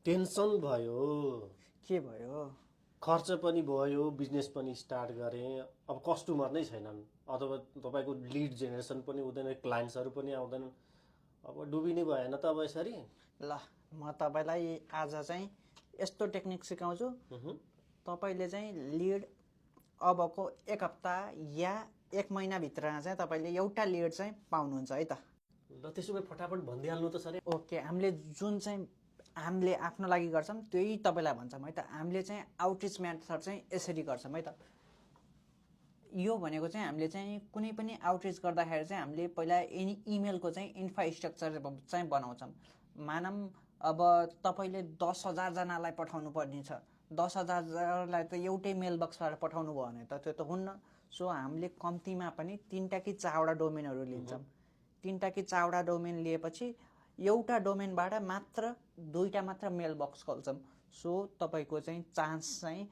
Tension भयो। के भयो? खर्च पनि भयो, बिजनेस पनि स्टार्ट गरेँ। अब कस्टमर नै छैनन्, अथवा तपाईँको लिड जेनेरेसन पनि हुँदैन, क्लाइन्ट्सहरू पनि आउँदैनन्। अब डुबिने भएन त अब यसरी। ल, म तपाईँलाई आज चाहिँ यस्तो टेक्निक सिकाउँछु। तपाईँले चाहिँ लिड अबको एक हप्ता या एक महिनाभित्रमा चाहिँ तपाईँले एउटा लिड चाहिँ पाउनुहुन्छ है त। ल त्यसो भए फटाफट भनिदिइहाल्नु त सर। ओके, हामीले आफ्नो लागि गर्छौँ त्यही तपाईँलाई भन्छौँ है त। हामीले चाहिँ आउटरिच मेथड चाहिँ यसरी गर्छौँ है त। यो भनेको चाहिँ हामीले चाहिँ कुनै पनि आउटरिच गर्दाखेरि चाहिँ हामीले पहिला इमेलको चाहिँ इन्फ्रास्ट्रक्चर चाहिँ बनाउँछौँ। मानौँ अब तपाईँले 10,000 जनालाई पठाउनु पर्ने छ, 10,000लाई त एउटै मेल बक्सबाट पठाउनु भयो भने त त्यो त हुन्न। सो हामीले कम्तीमा पनि 3टा कि 4वटा डोमेनहरू लिन्छौँ। 3टा कि 4वटा डोमेन लिएपछि एउटा डोमेनबाट मात्र 2टा मात्र मेल बक्स खोल्छौँ। सो तपाईँको चाहिँ चान्स चाहिँ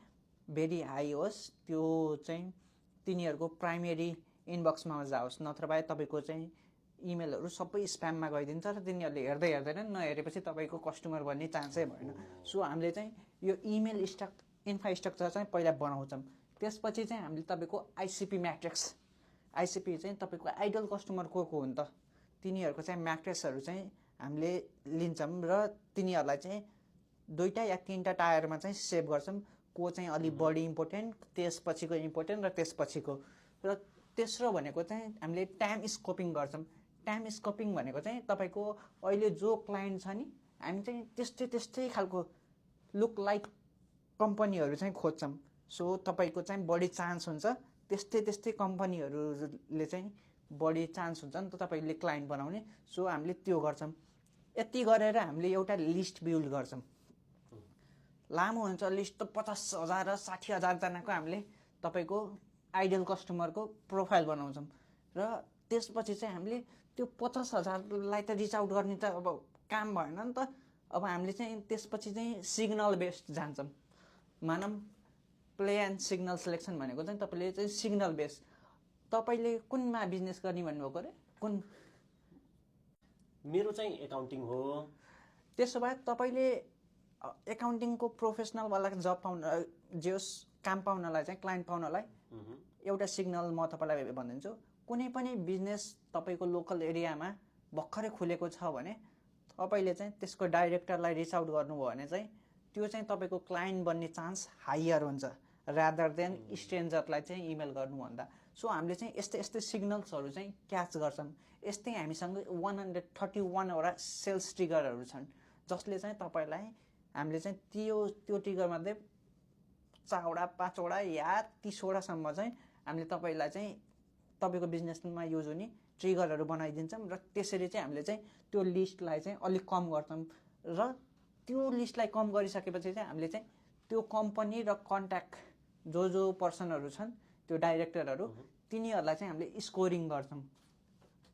भेरी हाई होस् त्यो चाहिँ तिनीहरूको प्राइमेरी इनबक्समा जाओस्, नत्र भए तपाईँको चाहिँ इमेलहरू सबै स्प्याममा गइदिन्छ र तिनीहरूले हेर्दै हेर्दैनन्, नहेरेपछि तपाईँको कस्टमर बन्ने चान्सै भएन। सो हामीले चाहिँ यो इमेल इन्फ्रास्ट्रक्चर चाहिँ पहिला बनाउँछौँ। त्यसपछि चाहिँ हामीले तपाईँको आइसिपी म्याट्रिक्स, आइसिपी चाहिँ तपाईँको आइडल कस्टमर को हुन् त तिनीहरूको चाहिँ म्याट्रिक्सहरू चाहिँ हामीले लिन्छौँ र तिनीहरूलाई चाहिँ 2टा या 3टा टायरमा चाहिँ सेभ गर्छौँ। को चाहिँ अलिक बढी इम्पोर्टेन्ट, त्यसपछिको इम्पोर्टेन्ट र त्यसपछिको। र तेस्रो भनेको चाहिँ हामीले टाइम स्कोपिङ गर्छौँ। टाइम स्कोपिङ भनेको चाहिँ तपाईँको अहिले जो क्लाइन्ट छ नि, हामी चाहिँ त्यस्तै खालको लुक लाइक कम्पनीहरू चाहिँ खोज्छौँ। सो तपाईँको चाहिँ बढी चान्स हुन्छ, त्यस्तै कम्पनीहरूले चाहिँ बढी चान्स हुन्छ नि त तपाईँले क्लाइन्ट बनाउने। सो हामीले त्यो गर्छौँ। यति गरेर हामीले एउटा लिस्ट बिल्ड गर्छौँ। लामो हुन्छ लिस्ट त, 50,000 र 60,000जनाको हामीले तपाईँको आइडल कस्टमरको प्रोफाइल बनाउँछौँ। र त्यसपछि चाहिँ हामीले त्यो 50,000लाई त रिच आउट गर्ने त अब काम भएन नि त। अब हामीले चाहिँ त्यसपछि चाहिँ सिग्नल बेस्ड जान्छौँ। मानौँ प्ले एन्ड सिग्नल सिलेक्सन भनेको चाहिँ तपाईँले चाहिँ सिग्नल बेस्ड, तपाईँले कुनमा बिजनेस गर्ने भन्नुभएको अरे? कुन? मेरो चाहिँ एकाउन्टिङ हो। त्यसो भए तपाईँले एकाउन्टिङको प्रोफेसनलवाला जब पाउन, जे होस् काम पाउनलाई चाहिँ, क्लाइन्ट पाउनलाई एउटा सिग्नल म तपाईँलाई भनिदिन्छु। कुनै पनि बिजनेस तपाईँको लोकल एरियामा भर्खरै खुलेको छ भने तपाईँले चाहिँ त्यसको डाइरेक्टरलाई रिच आउट गर्नुभयो भने चाहिँ त्यो चाहिँ तपाईँको क्लाइन्ट बन्ने चान्स हायर हुन्छ रादर देन स्ट्रेन्जरलाई चाहिँ इमेल गर्नुभन्दा। सो हामीले चाहिँ यस्तै सिग्नल्सहरू चाहिँ क्याच गर्छौँ। यस्तै हामीसँग 131वटा सेल्स ट्रिगरहरू छन्, जसले चाहिँ तपाईँलाई हामीले चाहिँ त्यो ट्रिगरमध्ये 4वटा 5वटा या 30वटासम्म चाहिँ हामीले तपाईँलाई चाहिँ तपाईँको बिजनेसमा युज हुने ट्रिगरहरू बनाइदिन्छौँ। र त्यसरी चाहिँ हामीले चाहिँ त्यो लिस्टलाई चाहिँ अलिक कम गर्छौँ। र त्यो लिस्टलाई कम गरिसकेपछि चाहिँ हामीले चाहिँ त्यो कम्पनी र कन्ट्याक्ट जो पर्सनहरू छन्, त्यो डाइरेक्टरहरू, तिनीहरूलाई चाहिँ हामीले स्कोरिङ गर्छौँ।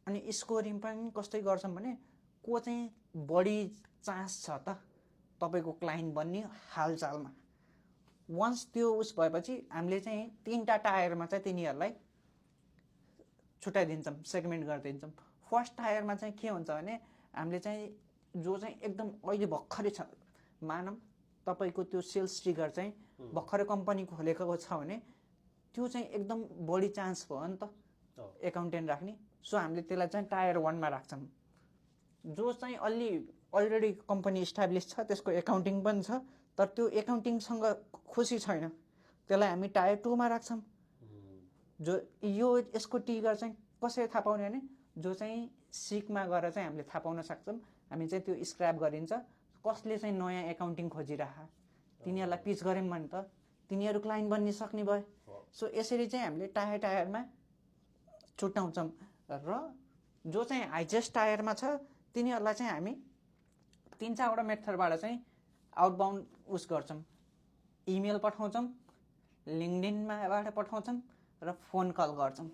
अनि स्कोरिङ पनि कस्तै गर्छौँ भने को चाहिँ बढी चान्स छ त तपाईँको क्लाइन्ट बन्ने हालचालमा। वन्स त्यो भएपछि हामीले चाहिँ 3टा टायरमा चाहिँ तिनीहरूलाई छुट्याइदिन्छौँ, सेगमेन्ट गरिदिन्छौँ। फर्स्ट टायरमा चाहिँ के हुन्छ भने हामीले चाहिँ जो चाहिँ एकदम अहिले भर्खरै छ, मानौँ तपाईँको त्यो सेल्स ट्रिगर चाहिँ भर्खरै कम्पनी खोलेको छ भने त्यो चाहिँ एकदम बढी चान्स भयो नि त एकाउन्टेन्ट राख्ने। सो हामीले त्यसलाई चाहिँ टायर 1मा राख्छौँ। जो चाहिँ अलरेडी कम्पनी इस्टाब्लिस छ, त्यसको एकाउन्टिङ पनि छ, तर त्यो एकाउन्टिङसँग खुसी छैन, त्यसलाई हामी टायर 2मा राख्छौँ। जो यसको ट्रिगर चाहिँ कसरी थाहा पाउने भने जो चाहिँ सिकमा गएर चाहिँ हामीले थाहा पाउन सक्छौँ। हामी चाहिँ त्यो स्क्रैप गरिन्छ, कसले चाहिँ नयाँ एकाउन्टिङ खोजिरह, तिनीहरूलाई पिच गऱ्यौँ भने त तिनीहरू क्लाइन्ट बन्ने सक्ने भयो। सो यसरी चाहिँ हामीले टायरमा छुट्याउँछौँ। र जो चाहिँ हाइएस्ट टायरमा छ तिनीहरूलाई चाहिँ हामी 3-4वटा मेथडबाट चाहिँ आउटबाउन्ड गर्छौँ। इमेल पठाउँछौँ, लिङ्कडिनबाट पठाउँछौँ र फोन कल गर्छौँ।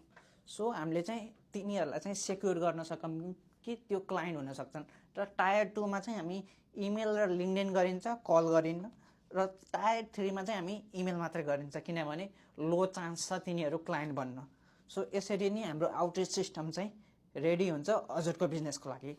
सो हामीले चाहिँ तिनीहरूलाई चाहिँ सेक्योर गर्न सकौँ कि त्यो क्लाइन्ट हुन सक्छन्। र टायर 2मा चाहिँ हामी इमेल र लिङ्कडिन गरिन्छ, कल गरिन्न। र टायर 3मा चाहिँ हामी इमेल मात्रै गरिन्छ, किनभने लो चान्स छ तिनीहरू क्लाइन्ट बन्न। सो यसरी नै हाम्रो आउटरिच सिस्टम चाहिँ रेडी हुन्छ हजुरको बिजनेसको लागि।